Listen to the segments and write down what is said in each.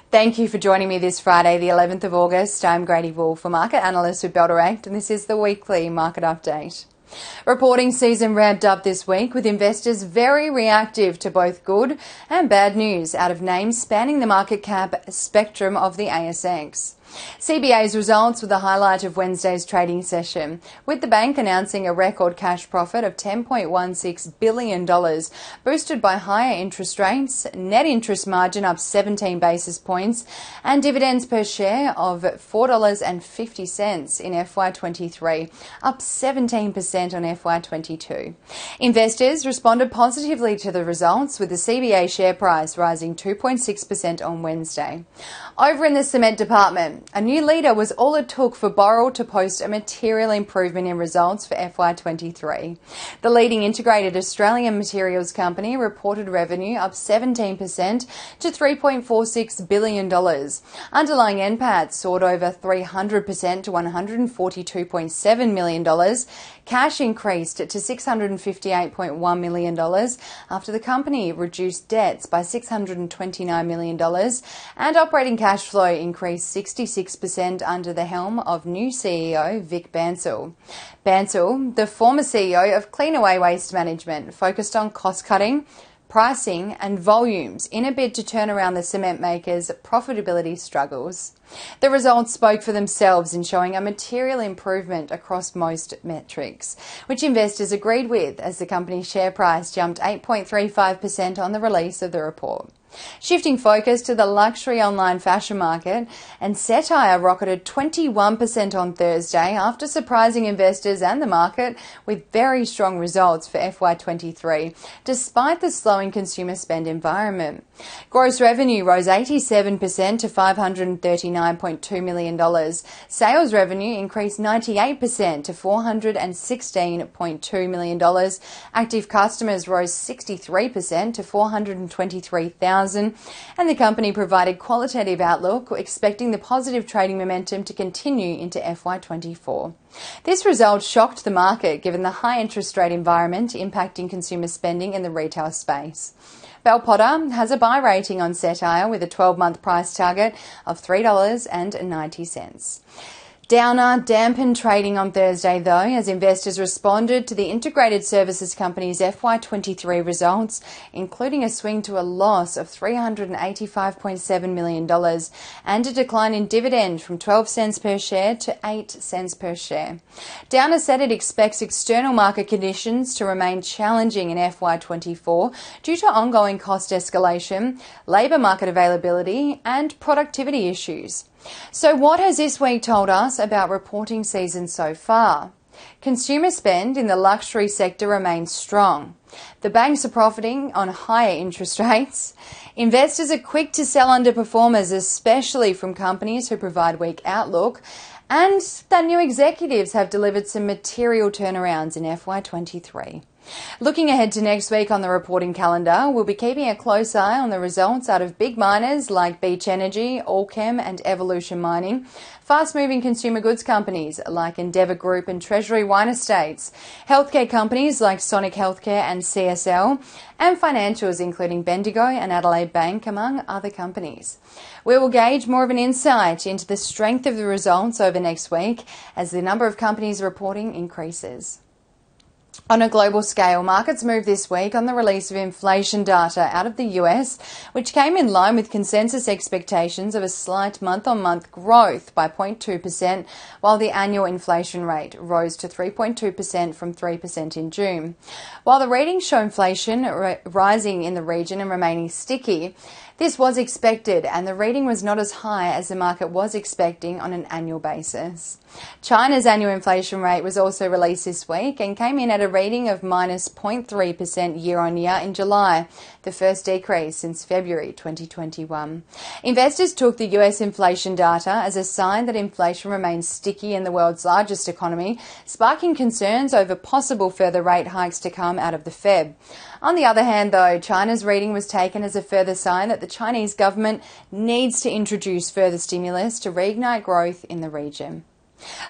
Thank you for joining me this Friday, the 11th of August. I'm Grady for Market Analyst with Bell Direct, and this is the weekly market update. Reporting season ramped up this week with investors very reactive to both good and bad news out of names spanning the market cap spectrum of the ASX. CBA's results were the highlight of Wednesday's trading session, with the bank announcing a record cash profit of $10.16 billion, boosted by higher interest rates, net interest margin up 17 basis points, and dividends per share of $4.50 in FY23, up 17% on FY22. Investors responded positively to the results, with the CBA share price rising 2.6% on Wednesday. Over in the cement department, a new leader was all it took for Boral to post a material improvement in results for FY23. The leading integrated Australian materials company reported revenue up 17% to $3.46 billion. Underlying NPAT soared over 300% to $142.7 million. Cash increased to $658.1 million after the company reduced debts by $629 million, and operating cash flow increased 66% under the helm of new CEO Vic Bansal. Bansal, the former CEO of Cleanaway Waste Management, focused on cost-cutting, pricing and volumes in a bid to turn around the cement makers' profitability struggles. The results spoke for themselves in showing a material improvement across most metrics, which investors agreed with as the company's share price jumped 8.35% on the release of the report. Shifting focus to the luxury online fashion market, and Cettire rocketed 21% on Thursday after surprising investors and the market with very strong results for FY23, despite the slowing consumer spend environment. Gross revenue rose 87% to $539.2 million. Sales revenue increased 98% to $416.2 million. Active customers rose 63% to 423,000. And the company provided qualitative outlook, expecting the positive trading momentum to continue into FY24. This result shocked the market given the high interest rate environment impacting consumer spending in the retail space. Bell Potter has a buy rating on Cettire with a 12-month price target of $3.90. Downer dampened trading on Thursday, though, as investors responded to the integrated services company's FY23 results, including a swing to a loss of $385.7 million and a decline in dividend from 12 cents per share to 8 cents per share. Downer said it expects external market conditions to remain challenging in FY24 due to ongoing cost escalation, labour market availability and productivity issues. So what has this week told us about reporting season so far? Consumer spend in the luxury sector remains strong. The banks are profiting on higher interest rates. Investors are quick to sell underperformers, especially from companies who provide weak outlook. And that new executives have delivered some material turnarounds in FY23. Looking ahead to next week on the reporting calendar, we'll be keeping a close eye on the results out of big miners like Beach Energy, Allchem and Evolution Mining, fast-moving consumer goods companies like Endeavour Group and Treasury Wine Estates, healthcare companies like Sonic Healthcare and CSL, and financials including Bendigo and Adelaide Bank, among other companies. We will gauge more of an insight into the strength of the results over next week as the number of companies reporting increases. On a global scale, markets moved this week on the release of inflation data out of the US, which came in line with consensus expectations of a slight month-on-month growth by 0.2%, while the annual inflation rate rose to 3.2% from 3% in June. While the readings show inflation rising in the region and remaining sticky, this was expected, and the reading was not as high as the market was expecting on an annual basis. China's annual inflation rate was also released this week and came in at a reading of minus 0.3% year-on-year in July, the first decrease since February 2021. Investors took the US inflation data as a sign that inflation remains sticky in the world's largest economy, sparking concerns over possible further rate hikes to come out of the Fed. On the other hand, though, China's reading was taken as a further sign that the Chinese government needs to introduce further stimulus to reignite growth in the region.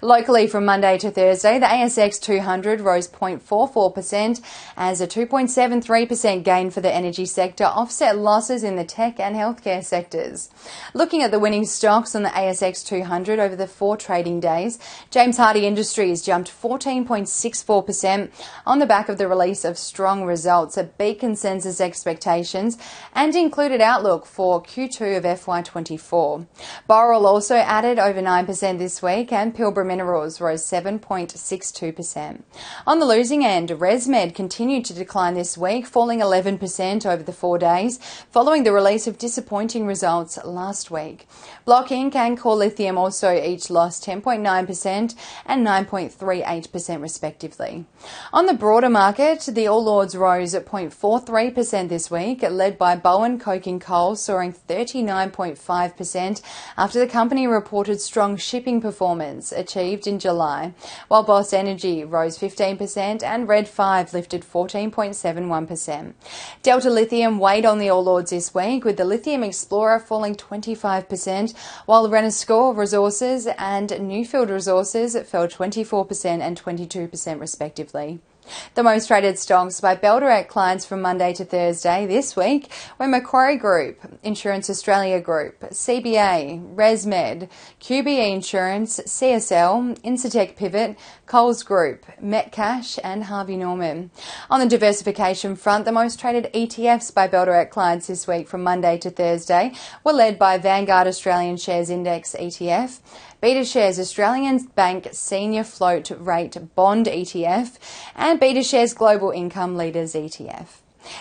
Locally, from Monday to Thursday, the ASX 200 rose 0.44% as a 2.73% gain for the energy sector offset losses in the tech and healthcare sectors. Looking at the winning stocks on the ASX 200 over the 4 trading days, James Hardie Industries jumped 14.64% on the back of the release of strong results that beat consensus expectations and included outlook for Q2 of FY24. Boral also added over 9% this week, and Pilbara Minerals rose 7.62%. On the losing end, ResMed continued to decline this week, falling 11% over the 4 days, following the release of disappointing results last week. Block Inc. and Core Lithium also each lost 10.9% and 9.38% respectively. On the broader market, the All Ords rose at 0.43% this week, led by Bowen Coking Coal soaring 39.5% after the company reported strong shipping performance achieved in July, while Boss Energy rose 15% and Red 5 lifted 14.71%. Delta Lithium weighed on the All Ords this week, with the Lithium Explorer falling 25%, while Renascor Resources and Newfield Resources fell 24% and 22% respectively. The most traded stocks by Bell Direct clients from Monday to Thursday this week were Macquarie Group, Insurance Australia Group, CBA, ResMed, QBE Insurance, CSL, Incitec Pivot, Coles Group, Metcash and Harvey Norman. On the diversification front, the most traded ETFs by Bell Direct clients this week from Monday to Thursday were led by Vanguard Australian Shares Index ETF, BetaShares Australian Bank Senior Float Rate Bond ETF, and BetaShares Global Income Leaders ETF.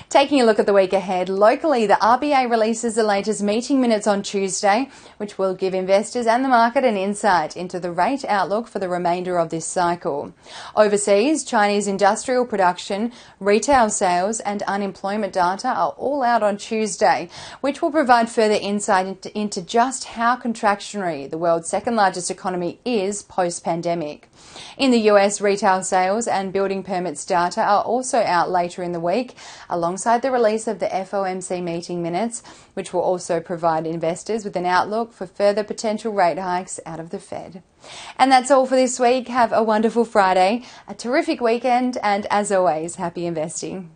Taking a look at the week ahead, locally, the RBA releases the latest meeting minutes on Tuesday, which will give investors and the market an insight into the rate outlook for the remainder of this cycle. Overseas, Chinese industrial production, retail sales and unemployment data are all out on Tuesday, which will provide further insight into just how contractionary the world's second largest economy is post-pandemic. In the US, retail sales and building permits data are also out later in the week, alongside the release of the FOMC meeting minutes, which will also provide investors with an outlook for further potential rate hikes out of the Fed. And that's all for this week. Have a wonderful Friday, a terrific weekend, and as always, happy investing.